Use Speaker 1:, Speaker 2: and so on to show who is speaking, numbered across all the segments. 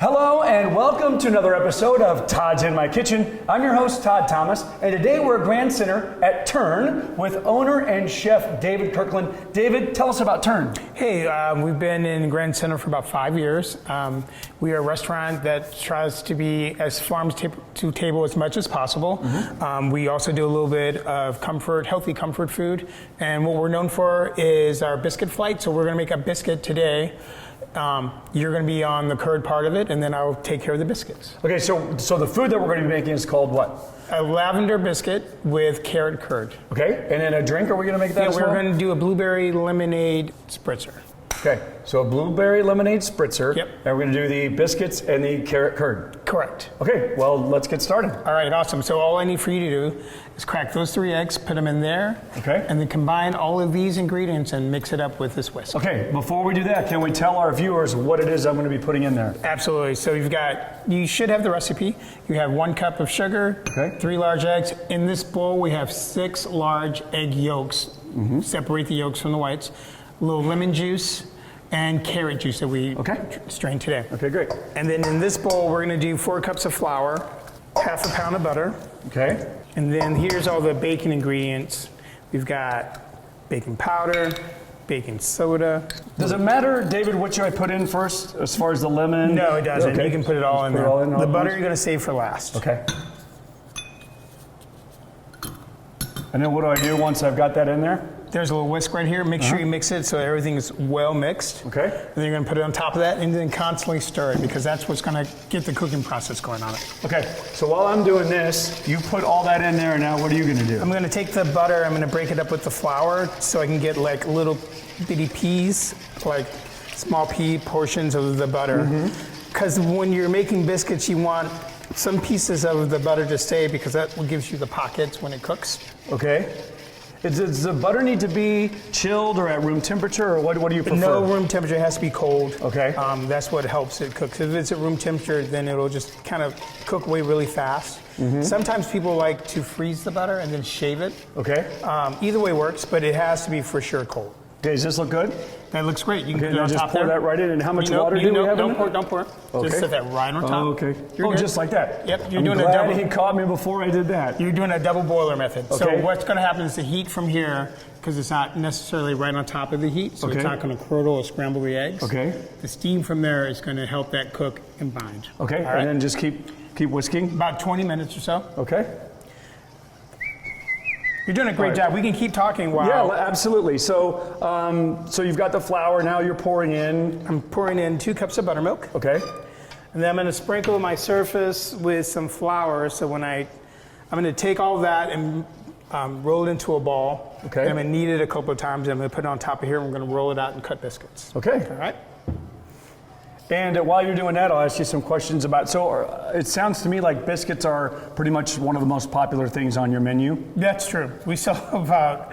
Speaker 1: Hello and welcome to another episode of Todd's in My Kitchen. I'm your host, Todd Thomas, and today we're at Grand Center at Turn with owner and chef David Kirkland. David, tell us about Turn.
Speaker 2: Hey, we've been in Grand Center for about 5 years. We are a restaurant that tries to be as farm to table as much as possible. We also do a little bit of healthy comfort food, and what we're known for is our biscuit flight. So we're going to make a biscuit today. You're going to be on the curd part of it, and then I'll take care of the biscuits.
Speaker 1: Okay, so the food that we're going to be making is called what?
Speaker 2: A lavender biscuit with carrot curd.
Speaker 1: Okay, and then a drink, are we going to make that as well?
Speaker 2: We're going to do a blueberry lemonade spritzer.
Speaker 1: Okay, so a blueberry lemonade spritzer.
Speaker 2: Yep.
Speaker 1: And we're going to do the biscuits and the carrot curd.
Speaker 2: Correct.
Speaker 1: Okay, well, let's get started.
Speaker 2: All right, awesome. So all I need for you to do is crack those 3 eggs, put them in there,
Speaker 1: okay,
Speaker 2: and then combine all of these ingredients and mix it up with this whisk.
Speaker 1: Okay, before we do that, can we tell our viewers what it is I'm going to be putting in there?
Speaker 2: Absolutely. So you should have the recipe. You have 1 cup of sugar,
Speaker 1: okay,
Speaker 2: 3 large eggs. In this bowl, we have 6 large egg yolks. Separate the yolks from the whites. A little lemon juice and carrot juice that we strained today.
Speaker 1: Okay, great.
Speaker 2: And then in this bowl, we're going to do 4 cups of flour, half a pound of butter.
Speaker 1: Okay.
Speaker 2: And then here's all the bacon ingredients. We've got baking powder, baking soda.
Speaker 1: Does it matter, David, which I put in first as far as the lemon?
Speaker 2: No, it doesn't.
Speaker 1: Okay.
Speaker 2: You can put it all in there. The butter you're going to save for last.
Speaker 1: Okay. And then what do I do once I've got that in there?
Speaker 2: There's a little whisk right here. Make sure you mix it so everything is well mixed.
Speaker 1: Okay.
Speaker 2: And then you're going to put it on top of that and then constantly stir it because that's what's going to get the cooking process going on it.
Speaker 1: Okay. So while I'm doing this, you put all that in there, and now what are you going to do?
Speaker 2: I'm going to take the butter, I'm going to break it up with the flour so I can get like little bitty peas, like small pea portions of the butter. Because when you're making biscuits, you want some pieces of the butter to stay because that gives you the pockets when it cooks.
Speaker 1: Okay. Does the butter need to be chilled or at room temperature, or what do you prefer?
Speaker 2: No room temperature, it has to be cold.
Speaker 1: Okay.
Speaker 2: That's what helps it cook. If it's at room temperature, then it'll just kind of cook away really fast. Sometimes people like to freeze the butter and then shave it.
Speaker 1: Okay.
Speaker 2: Either way works, but it has to be for sure cold.
Speaker 1: Okay, does this look good?
Speaker 2: That looks great. You can put it on
Speaker 1: just
Speaker 2: top
Speaker 1: pour
Speaker 2: there.
Speaker 1: that right in, and how much water do we have in it?
Speaker 2: Don't pour it.
Speaker 1: Okay.
Speaker 2: Just set that right on top.
Speaker 1: Oh, okay.
Speaker 2: You're good.
Speaker 1: Just like that?
Speaker 2: Yep.
Speaker 1: I'm glad he caught me before I did that.
Speaker 2: You're doing a double boiler method.
Speaker 1: Okay.
Speaker 2: So what's going to happen is the heat from here, because it's not necessarily right on top of the heat, so it's not going to curdle or scramble the eggs.
Speaker 1: Okay.
Speaker 2: The steam from there is going to help that cook and bind.
Speaker 1: Okay,
Speaker 2: All right.
Speaker 1: and then just keep whisking?
Speaker 2: About 20 minutes or so.
Speaker 1: Okay.
Speaker 2: You're doing a great job. We can keep talking while...
Speaker 1: Yeah, absolutely. So so you've got the flour, now you're pouring in...
Speaker 2: I'm pouring in 2 cups of buttermilk.
Speaker 1: Okay.
Speaker 2: And then I'm going to sprinkle my surface with some flour. So I'm going to take all that and roll it into a ball.
Speaker 1: Okay.
Speaker 2: And I'm going to knead it a couple of times. I'm going to put it on top of here. And we're going to roll it out and cut biscuits.
Speaker 1: Okay.
Speaker 2: All right.
Speaker 1: And while you're doing that, I'll ask you some questions about, it sounds to me like biscuits are pretty much one of the most popular things on your menu.
Speaker 2: That's true. We sell about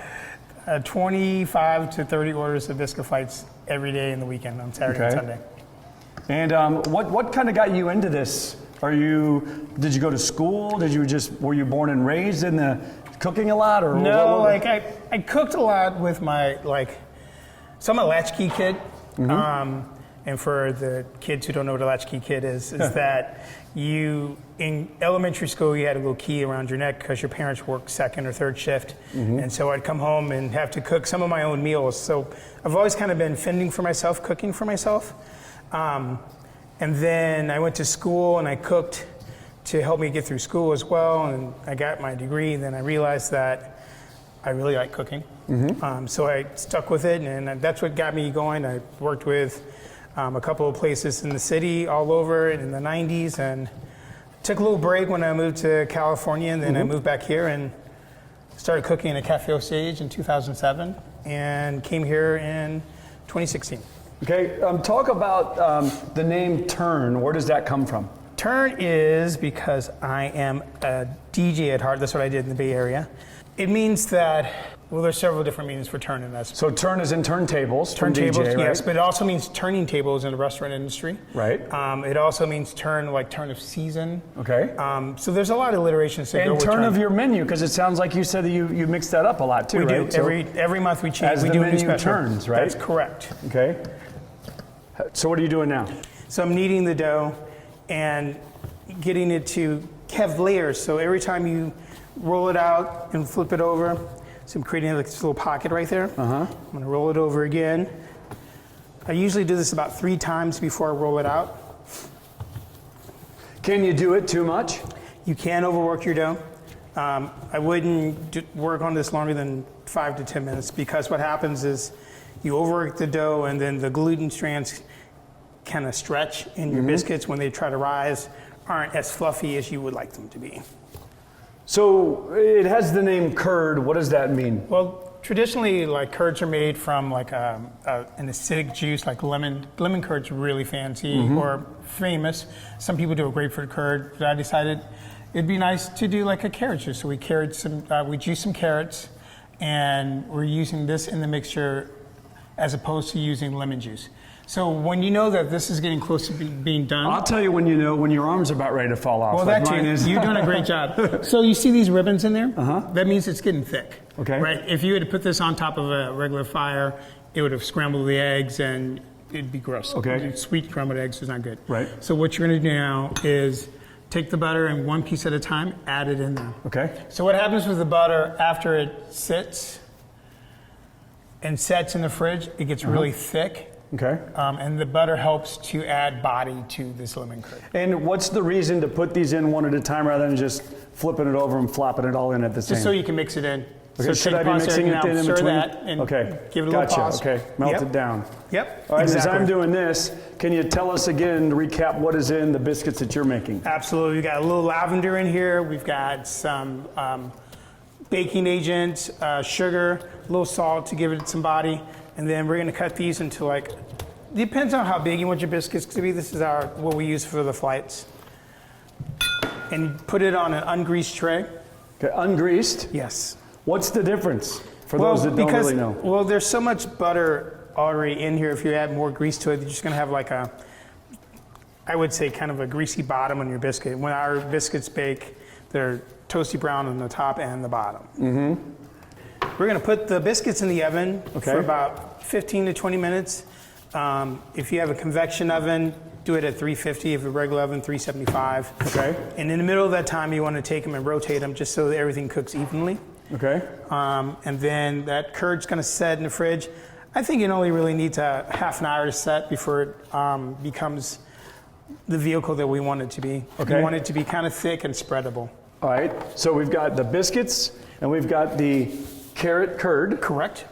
Speaker 2: 25 to 30 orders of biscuit flights every day in the weekend on Saturday and Sunday.
Speaker 1: And what kind of got you into this? Did you go to school? Were you born and raised in the cooking a lot? Or
Speaker 2: no, I cooked a lot with my, so I'm a latchkey kid. And for the kids who don't know what a latchkey kid is that in elementary school, you had a little key around your neck because your parents worked 2nd or 3rd shift. And so I'd come home and have to cook some of my own meals. So I've always kind of been fending for myself, cooking for myself. And then I went to school and I cooked to help me get through school as well. And I got my degree. And then I realized that I really like cooking. So I stuck with it, and that's what got me going. I worked with a couple of places in the city all over in the 90s, and took a little break when I moved to California, and then I moved back here and started cooking at Cafe Osage in 2007 and came here in 2016.
Speaker 1: Okay, talk about the name Turn. Where does that come from?
Speaker 2: Turn is because I am a DJ at heart. That's what I did in the Bay Area. It means that, well, there's several different meanings for turn in this.
Speaker 1: So turn is in turntables.
Speaker 2: Turntables,
Speaker 1: DJ,
Speaker 2: yes,
Speaker 1: right?
Speaker 2: but it also means turning tables in the restaurant industry.
Speaker 1: Right.
Speaker 2: It also means turn, like turn of season.
Speaker 1: Okay.
Speaker 2: So there's a lot of alliterations to go
Speaker 1: and
Speaker 2: with
Speaker 1: turn of your menu, because it sounds like you said that you mix that up a lot too,
Speaker 2: we
Speaker 1: right?
Speaker 2: do. Every month we change.
Speaker 1: As
Speaker 2: we
Speaker 1: the
Speaker 2: do a new
Speaker 1: menu
Speaker 2: special.
Speaker 1: turns, right?
Speaker 2: That's correct.
Speaker 1: Okay. So what are you doing now?
Speaker 2: So I'm kneading the dough, and getting it to have layers. So every time you roll it out and flip it over, so I'm creating like this little pocket right there. I'm gonna roll it over again. I usually do this about 3 times before I roll it out.
Speaker 1: Can you do it too much?
Speaker 2: You can overwork your dough. I wouldn't work on this longer than 5 to 10 minutes, because what happens is you overwork the dough and then the gluten strands kind of stretch, and your biscuits, when they try to rise, aren't as fluffy as you would like them to be.
Speaker 1: So it has the name curd. What does that mean?
Speaker 2: Well, traditionally, like curds are made from like an acidic juice, like lemon. Lemon curd's really fancy or famous. Some people do a grapefruit curd, but I decided it'd be nice to do like a carrot juice. So we juiced some carrots, and we're using this in the mixture as opposed to using lemon juice. So when you know that this is getting close to being done.
Speaker 1: I'll tell you when you know when your arms are about ready to fall off.
Speaker 2: Well,
Speaker 1: like
Speaker 2: that too.
Speaker 1: mine is.
Speaker 2: You're doing a great job. So you see these ribbons in there? That means it's getting thick.
Speaker 1: Okay.
Speaker 2: Right? If you had to put this on top of a regular fire, it would have scrambled the eggs and it'd be gross.
Speaker 1: Okay.
Speaker 2: Sweet scrambled eggs is not good.
Speaker 1: Right.
Speaker 2: So what you're going to do now is take the butter and 1 piece at a time, add it in there.
Speaker 1: Okay.
Speaker 2: So what happens with the butter after it sits and sets in the fridge, it gets really thick.
Speaker 1: Okay.
Speaker 2: And the butter helps to add body to this lemon curd.
Speaker 1: And what's the reason to put these in one at a time rather than just flipping it over and flopping it all in at the same?
Speaker 2: Just so you can mix it in.
Speaker 1: Okay,
Speaker 2: So
Speaker 1: should
Speaker 2: take
Speaker 1: I be
Speaker 2: pause
Speaker 1: mixing
Speaker 2: there,
Speaker 1: it
Speaker 2: now
Speaker 1: in
Speaker 2: stir
Speaker 1: between?
Speaker 2: that and
Speaker 1: Okay.
Speaker 2: give it a little
Speaker 1: Gotcha.
Speaker 2: pause.
Speaker 1: Okay. Melt
Speaker 2: Yep.
Speaker 1: it down.
Speaker 2: Yep.
Speaker 1: All right.
Speaker 2: exactly.
Speaker 1: As I'm doing this, can you tell us again, recap what is in the biscuits that you're making?
Speaker 2: Absolutely. We've got a little lavender in here. We've got some baking agent, sugar, a little salt to give it some body. And then we're going to cut these into like, depends on how big you want your biscuits to be. This is what we use for the flights. And put it on an ungreased tray.
Speaker 1: Okay. Ungreased.
Speaker 2: Yes.
Speaker 1: What's the difference for those that don't really know?
Speaker 2: Well, there's so much butter already in here. If you add more grease to it, you're just going to have like I would say kind of a greasy bottom on your biscuit. When our biscuits bake, they're toasty brown on the top and the bottom. We're going to put the biscuits in the oven for about 15 to 20 minutes. If you have a convection oven, do it at 350. If a regular oven, 375. Okay. And in the middle of that time, you want to take them and rotate them just so that everything cooks evenly.
Speaker 1: Okay.
Speaker 2: And then that curd's going to set in the fridge. I think it only really needs a half an hour to set before it becomes the vehicle that we want it to be.
Speaker 1: Okay.
Speaker 2: We want it to be kind of thick and spreadable.
Speaker 1: All right. So we've got the biscuits and we've got the carrot curd.
Speaker 2: Correct.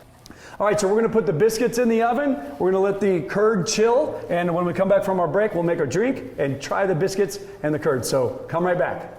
Speaker 1: All right, so we're going to put the biscuits in the oven. We're going to let the curd chill, and when we come back from our break, we'll make our drink and try the biscuits and the curd. So come right back.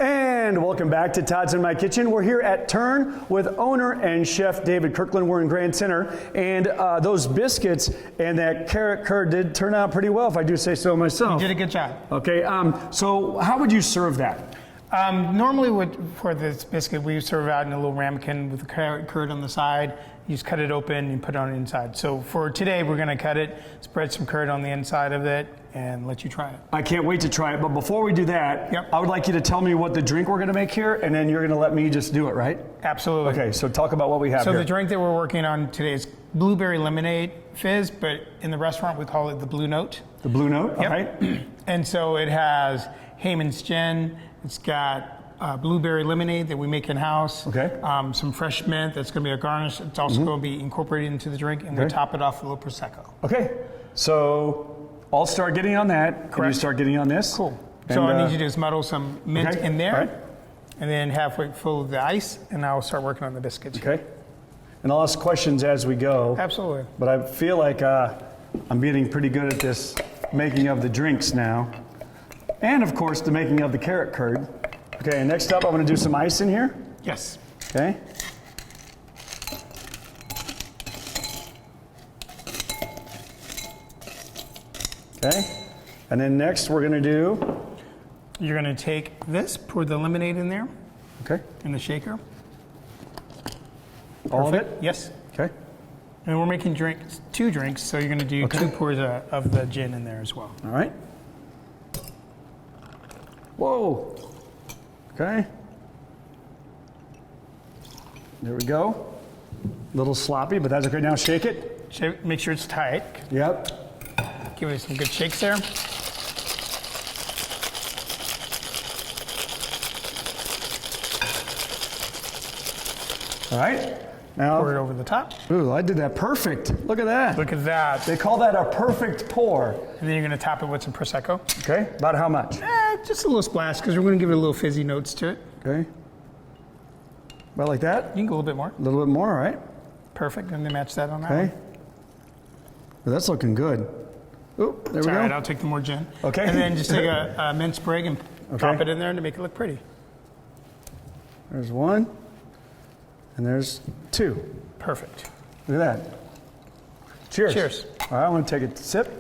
Speaker 1: And welcome back to Todd's in My Kitchen. We're here at Turn with owner and chef David Kirkland. We're in Grand Center. And those biscuits and that carrot curd did turn out pretty well, if I do say so myself.
Speaker 2: You did a good job.
Speaker 1: Okay, so how would you serve that?
Speaker 2: Normally for this biscuit, we serve out in a little ramekin with the carrot curd on the side. You just cut it open and put it on the inside. So for today, we're going to cut it, spread some curd on the inside of it, and let you try it.
Speaker 1: I can't wait to try it, but before we do that, I would like you to tell me what the drink we're going to make here, and then you're going to let me just do it, right?
Speaker 2: Absolutely.
Speaker 1: Okay, so talk about what we have here.
Speaker 2: So the drink that we're working on today is blueberry lemonade fizz, but in the restaurant we call it the Blue Note.
Speaker 1: The Blue Note,
Speaker 2: Yep.
Speaker 1: all right.
Speaker 2: And so it has Heyman's Gin. It's got blueberry lemonade that we make in-house.
Speaker 1: Okay.
Speaker 2: Some fresh mint that's going to be a garnish. It's also going to be incorporated into the drink, and we
Speaker 1: Okay.
Speaker 2: top it off with a little Prosecco.
Speaker 1: Okay, so I'll start getting on that. And you
Speaker 2: Correct.
Speaker 1: start getting on this.
Speaker 2: Cool.
Speaker 1: And,
Speaker 2: So I need you to just muddle some mint
Speaker 1: okay,
Speaker 2: in there,
Speaker 1: all right.
Speaker 2: and then halfway full of the ice, and I'll start working on the biscuits.
Speaker 1: Okay. And I'll ask questions as we go.
Speaker 2: Absolutely.
Speaker 1: But I feel like I'm getting pretty good at this making of the drinks now. And of course, the making of the carrot curd. Okay, and next up, I'm gonna do some ice in here.
Speaker 2: Yes.
Speaker 1: Okay. Okay. And then next, we're gonna do,
Speaker 2: You're going to take this, pour the lemonade in there,
Speaker 1: okay,
Speaker 2: in the shaker.
Speaker 1: all of it?
Speaker 2: Perfect. Yes.
Speaker 1: Okay.
Speaker 2: And we're making drinks, 2 drinks, so you're going to do 2 pours of the gin in there as well.
Speaker 1: All right. Whoa. Okay. There we go. A little sloppy, but that's okay. Now shake it.
Speaker 2: Make sure it's tight.
Speaker 1: Yep.
Speaker 2: Give it some good shakes there.
Speaker 1: All right. Now,
Speaker 2: Pour it over the top.
Speaker 1: ooh, I did that perfect. Look at that.
Speaker 2: Look at that.
Speaker 1: They call that a perfect pour.
Speaker 2: And then you're going to top it with some Prosecco.
Speaker 1: Okay. About how much?
Speaker 2: Just a little splash, because we're going to give it a little fizzy notes to it.
Speaker 1: Okay. About like that?
Speaker 2: You can go a little bit more.
Speaker 1: A little bit more, all right?
Speaker 2: Perfect. And then match that on that
Speaker 1: Okay.
Speaker 2: one.
Speaker 1: Well, that's looking good. Ooh, there
Speaker 2: It's
Speaker 1: we
Speaker 2: all
Speaker 1: go.
Speaker 2: right. I'll take the more gin.
Speaker 1: Okay.
Speaker 2: And then just take a mint sprig and drop it in there to make it look pretty.
Speaker 1: There's 1, and there's 2.
Speaker 2: Perfect.
Speaker 1: Look at that. Cheers.
Speaker 2: Cheers.
Speaker 1: All right, I'm gonna take a sip.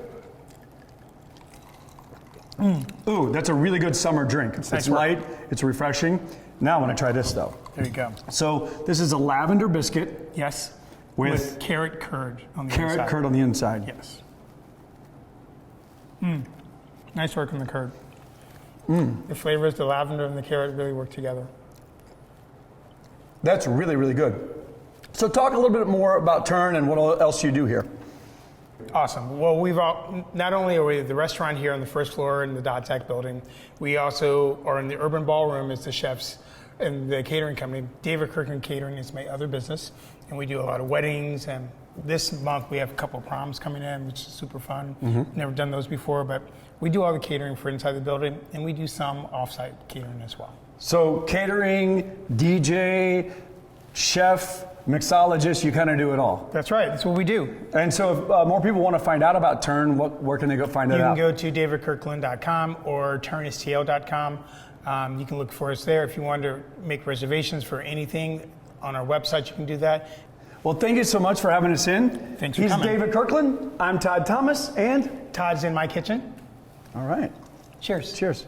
Speaker 1: Ooh, that's a really good summer drink. It's
Speaker 2: nice work.
Speaker 1: light, it's refreshing. Now I wanna try this though.
Speaker 2: There you go.
Speaker 1: So this is a lavender biscuit
Speaker 2: Yes.
Speaker 1: with
Speaker 2: carrot curd on the
Speaker 1: carrot
Speaker 2: inside.
Speaker 1: curd on the inside.
Speaker 2: Yes. Nice work on the curd. The flavors, the lavender and the carrot really work together.
Speaker 1: That's really, really good. So talk a little bit more about Turn and what else you do here.
Speaker 2: Awesome. Well, not only are we the restaurant here on the first floor in the Dot Tech building, we also are in the Urban Ballroom as the chefs and the catering company. David Kirkland Catering is my other business, and we do a lot of weddings. And this month we have a couple of proms coming in, which is super fun. Never done those before, but we do all the catering for inside the building, and we do some off-site catering as well.
Speaker 1: So catering, DJ, chef, mixologist, you kind of do it all.
Speaker 2: That's right. That's what we do.
Speaker 1: And so if more people want to find out about Turn, where can they go find it
Speaker 2: You
Speaker 1: out?
Speaker 2: can go to davidkirkland.com or turnstl.com. You can look for us there. If you want to make reservations for anything on our website, you can do that.
Speaker 1: Well, thank you so much for having us in.
Speaker 2: Thanks for
Speaker 1: He's
Speaker 2: coming.
Speaker 1: David Kirkland. I'm Todd Thomas, and
Speaker 2: Todd's in my kitchen.
Speaker 1: all right.
Speaker 2: Cheers.
Speaker 1: Cheers.